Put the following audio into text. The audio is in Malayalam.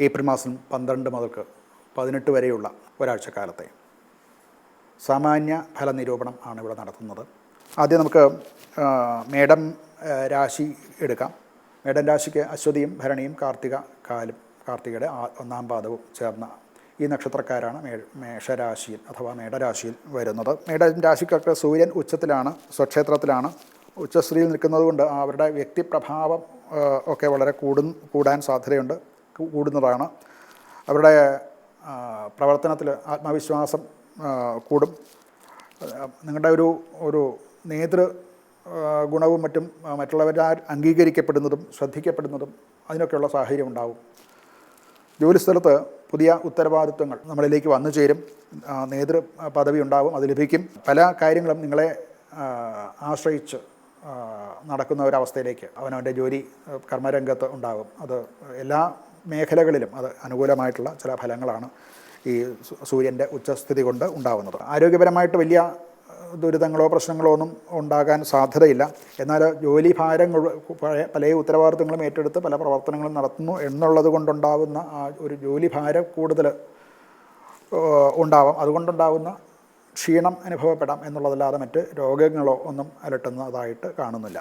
ഏപ്രിൽ മാസം 12 മുതൽക്ക് 18 വരെയുള്ള ഒരാഴ്ചക്കാലത്തെ സാമാന്യ ഫല നിരൂപണം ആണ് ഇവിടെ നടത്തുന്നത്. ആദ്യം നമുക്ക് മേടം രാശി എടുക്കാം. മേടം രാശിക്ക് അശ്വതിയും ഭരണിയും കാർത്തികയുടെ 1-ാം പാദവും ചേർന്ന ഈ നക്ഷത്രക്കാരാണ് മേഷരാശിയിൽ അഥവാ മേടരാശിയിൽ വരുന്നത്. മേടം രാശിക്കൊക്കെ സൂര്യൻ ഉച്ചത്തിലാണ്, സ്വക്ഷേത്രത്തിലാണ്. ഉച്ചസ്ഥിതിയിൽ നിൽക്കുന്നതുകൊണ്ട് അവരുടെ വ്യക്തിപ്രഭാവം ഒക്കെ വളരെ കൂടാൻ സാധ്യതയുണ്ട്, കൂടുന്നതാണ്. അവരുടെ പ്രവർത്തനത്തിൽ ആത്മവിശ്വാസം കൂടും. നിങ്ങളുടെ ഒരു നേതൃ ഗുണവും മറ്റും മറ്റുള്ളവരാൽ അംഗീകരിക്കപ്പെടുന്നതും ശ്രദ്ധിക്കപ്പെടുന്നതും അതിനൊക്കെയുള്ള സാഹചര്യം ഉണ്ടാവും. ജോലിസ്ഥലത്ത് പുതിയ ഉത്തരവാദിത്വങ്ങൾ നമ്മളിലേക്ക് വന്നു ചേരും. നേതൃ പദവി ഉണ്ടാവും, അത് ലഭിക്കും. പല കാര്യങ്ങളും നിങ്ങളെ ആശ്രയിച്ച് നടക്കുന്ന ഒരവസ്ഥയിലേക്ക് അവനവൻ്റെ ജോലി കർമ്മരംഗത്ത് ഉണ്ടാകും. അത് എല്ലാ മേഖലകളിലും അത് അനുകൂലമായിട്ടുള്ള ചില ഫലങ്ങളാണ് ഈ സൂര്യൻ്റെ ഉച്ചസ്ഥിതി കൊണ്ട് ഉണ്ടാകുന്നത്. ആരോഗ്യപരമായിട്ട് വലിയ ദുരിതങ്ങളോ പ്രശ്നങ്ങളോ ഒന്നും ഉണ്ടാകാൻ സാധ്യതയില്ല. എന്നാൽ ജോലി ഭാരം പല ഉത്തരവാദിത്വങ്ങളും ഏറ്റെടുത്ത് പല പ്രവർത്തനങ്ങളും നടത്തുന്നു എന്നുള്ളത് കൊണ്ടുണ്ടാകുന്ന ആ ഒരു ജോലി ഭാരം കൂടുതൽ ഉണ്ടാവാം. അതുകൊണ്ടുണ്ടാകുന്ന ക്ഷീണം അനുഭവപ്പെടാം എന്നുള്ളതല്ലാതെ മറ്റ് രോഗങ്ങളോ ഒന്നും അലട്ടുന്നതായിട്ട് കാണുന്നില്ല.